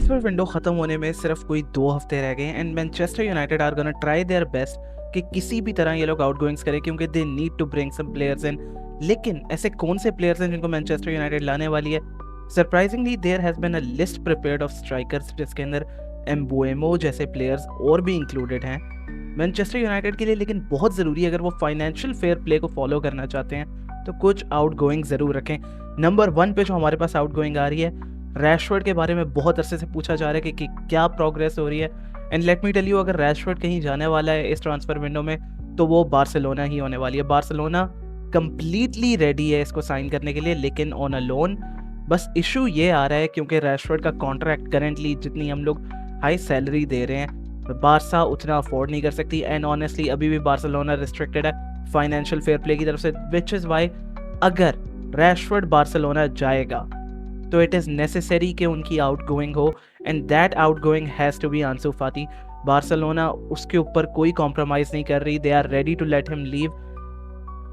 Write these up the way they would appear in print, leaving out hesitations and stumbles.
Transfer window खत्म होने में सिर्फ कोई 2 हफ्ते रह गए and Manchester United are gonna try their best कि किसी भी तरह ये लोग आउटगोइंग्स करें क्योंकि they need to bring some players in. लेकिन ऐसे कौन से प्लेयर्स हैं जिनको मैनचेस्टर यूनाइटेड लाने वाली है? Surprisingly there has been a list prepared of strikers जिसके अंदर एम्बुएमो जैसे प्लेयर्स और भी इंक्लूडेड हैं मैनचेस्टर यूनाइटेड के लिए। लेकिन बहुत ज़रूरी है अगर वो फाइनेंशियल फेयर प्ले को फॉलो करना चाहते हैं तो कुछ आउटगोइंग ज़रूर रखें। नंबर 1 पे जो हमारे पास आउटगोइंग आ रही है, रैशफोर्ड के बारे में बहुत अरसे से पूछा जा रहा है कि क्या प्रोग्रेस हो रही है। And let me tell you, अगर रैशफोर्ड कहीं जाने वाला है इस ट्रांसफर विंडो में तो वो बार्सिलोना ही होने वाली है। बार्सिलोना कंप्लीटली रेडी है इसको साइन करने के लिए, लेकिन ऑन अ लोन। बस इशू ये आ रहा है क्योंकि रैशफोर्ड का कॉन्ट्रैक्ट करेंटली जितनी हम लोग हाई सैलरी दे रहे हैं बारसा उतना अफोर्ड नहीं कर सकती। एंड ऑनेस्टली अभी भी बार्सिलोना रिस्ट्रिक्टेड है फाइनेंशियल फेयर प्ले की तरफ से, विच इज़ वाई अगर रैशफोर्ड बार्सिलोना जाएगा तो इट इज़ नेसेसरी कि उनकी आउटगोइंग हो and that outgoing has to be Ansu Fati. Barcelona उसके ऊपर कोई कॉम्प्रोमाइज़ नहीं कर रही, they are ready to let him leave.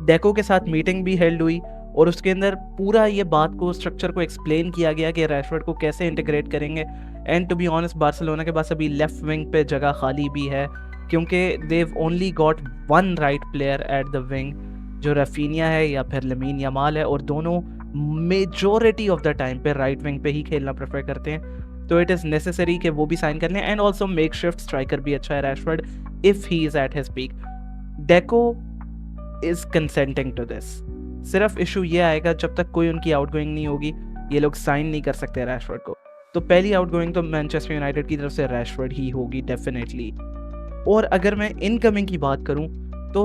Deco के साथ मीटिंग भी हेल्ड हुई और उसके अंदर पूरा ये बात को स्ट्रक्चर को एक्सप्लेन किया गया कि रैशफोर्ड को कैसे इंटीग्रेट करेंगे। And to be honest Barcelona के पास अभी लेफ्ट विंग पे जगह खाली भी है क्योंकि they only got one right player at the wing जो रफीनिया है या फिर लमीन यमाल है, और दोनों मेजोरिटी ऑफ द टाइम पे राइट विंग पे ही खेलना प्रेफर करते हैं। तो इट इज़ नेसेसरी कि वो भी साइन कर लें। And also makeshift striker भी अच्छा है Rashford if he is at his peak. Deco is consenting to this. सिर्फ इशू ये आएगा जब तक कोई उनकी आउटगोइंग नहीं होगी ये लोग साइन नहीं कर सकते रैशफोर्ड को। तो पहली आउटगोइंग तो मैनचेस्टर यूनाइटेड की तरफ से रैशफोर्ड ही होगी डेफिनेटली। और अगर मैं इनकमिंग की बात करूं तो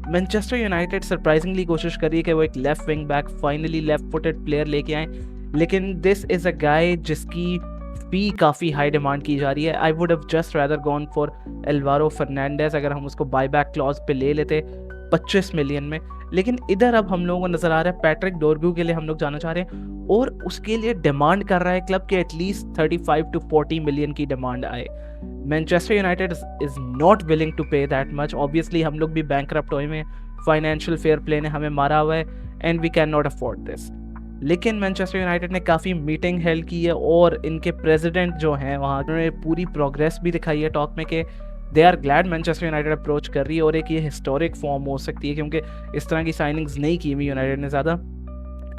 मैनचेस्टर यूनाइटेड सरप्राइजिंगली कोशिश कर रही है कि वो एक left wing back finally left footed player लेके आए, लेकिन दिस इज़ अ गाय जिसकी फी काफ़ी हाई डिमांड की जा रही है। I would have just rather gone for Alvaro Fernandez अगर हम उसको बाय बैक क्लॉज पे ले लेते 25 मिलियन में। लेकिन इधर अब हम लोगों को नज़र आ रहा है पैट्रिक डोरगू के लिए हम लोग जाना चाह रहे हैं और उसके लिए डिमांड कर रहा है क्लब के एटलीस्ट 35 to 40 मिलियन की डिमांड आए। Manchester United is not willing to pay that much. Obviously हम लोग भी बैंकरप्ट हुए हैं, फाइनेंशियल फेयर प्ले ने हमें मारा हुआ है and we can not afford this. लेकिन मैनचेस्टर यूनाइटेड ने काफ़ी मीटिंग हेल्ड की है और इनके प्रेसिडेंट जो हैं वहाँ उन्होंने पूरी प्रोग्रेस भी दिखाई है टॉक में कि they are glad Manchester United approach कर रही है और एक ये हिस्टोरिक फॉर्म हो सकती है क्योंकि इस तरह की साइनिंग्स नहीं की हुई यूनाइटेड ने ज़्यादा।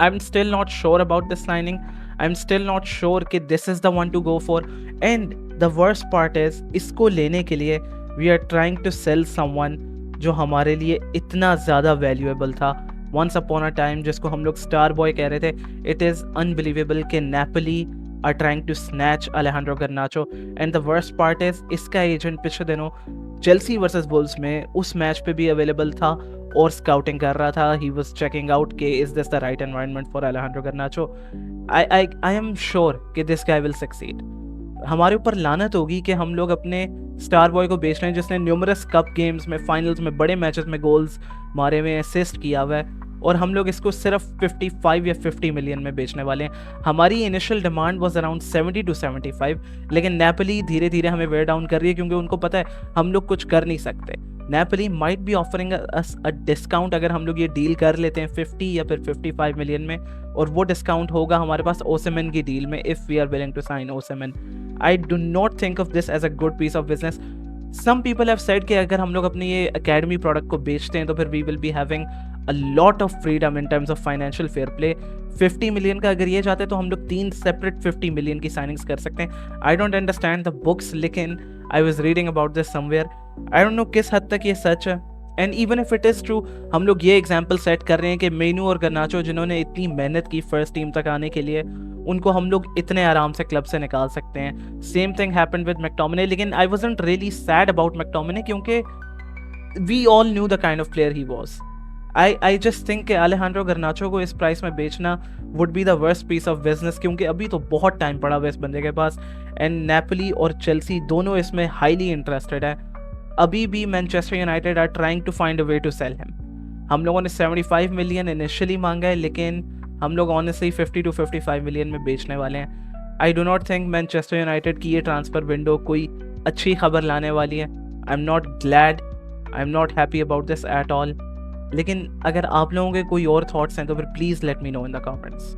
I am still not sure about this signing, I am still not sure कि this is the one to go for. And the worst part is इसको लेने के लिए we are trying to sell someone जो हमारे लिए इतना ज़्यादा वैल्यूएबल था वंस अपॉन अ टाइम, जिसको हम लोग स्टार बॉय कह रहे थे। इट इज़ अनबिलीवेबल कि Napoli are trying to snatch Alejandro Garnacho and the worst part is इसका एजेंट पिछले दिनों चेल्सी वर्सेस वुल्व्स में उस मैच पे भी अवेलेबल था और स्काउटिंग कर रहा था। he was checking out कि is this the right environment for Alejandro Garnacho. I am sure कि this guy will succeed. हमारे ऊपर लानत होगी कि हम लोग अपने स्टार बॉय को बेच रहे हैं जिसने न्यूमरस कप गेम्स में, फाइनल्स में, बड़े मैचेस में गोल्स मारे हुए, असिस्ट किया हुआ है, और हम लोग इसको सिर्फ 55 या 50 मिलियन में बेचने वाले हैं। हमारी initial demand was around 70 to 75, लेकिन नेपोली धीरे धीरे हमें वेयर डाउन कर रही है क्योंकि उनको पता है हम लोग कुछ कर नहीं सकते। Napoli might be offering us a discount अगर हम लोग ये डील कर लेते हैं 50 या फिर 55 मिलियन में, और वो डिस्काउंट होगा हमारे पास ओसेमन की डील में if we are willing to sign Osimhen. I do not think of this as a good piece of business. Some people have said कि अगर हम लोग अपनी ये अकेडमी प्रोडक्ट को बेचते हैं तो फिर we will be having a lot of freedom in terms of financial fair play। 50 million का अगर ये चाहते हैं तो हम लोग 3 सेपरेट 50 मिलियन की साइनिंग्स कर सकते हैं। I don't understand the books, लेकिन I was reading about this somewhere. I don't know किस हद तक ये सच है। And even if it is true, हम लोग ये एग्जाम्पल सेट कर रहे हैं कि मेनू और गर्नाचो जिन्होंने इतनी मेहनत की फर्स्ट टीम तक आने के लिए, उनको हम लोग इतने आराम से क्लब से निकाल सकते हैं। Same thing happened with McTominay, लेकिन I wasn't really sad about McTominay क्योंकि we all knew the kind of player he was. I just think कि Alejandro Garnacho को इस प्राइस में बेचना would be the worst piece of business क्योंकि अभी तो बहुत टाइम पड़ा हुआ इस बंदे के पास। एंड नेपोली और चेल्सी दोनों इसमें हाईली इंटरेस्टेड है। अभी भी Manchester United are trying to find a way to sell him. हम लोगों ने 75 मिलियन इनिशियली मांगा है, लेकिन हम लोग ऑनेस्टली 50 to 55 मिलियन में बेचने वाले हैं। I do not think Manchester United की ये ट्रांसफ़र विंडो कोई अच्छी खबर लाने वाली है। I am not glad, I am not happy about this at all. लेकिन अगर आप लोगों के कोई और थॉट्स हैं तो फिर please let me know in the comments.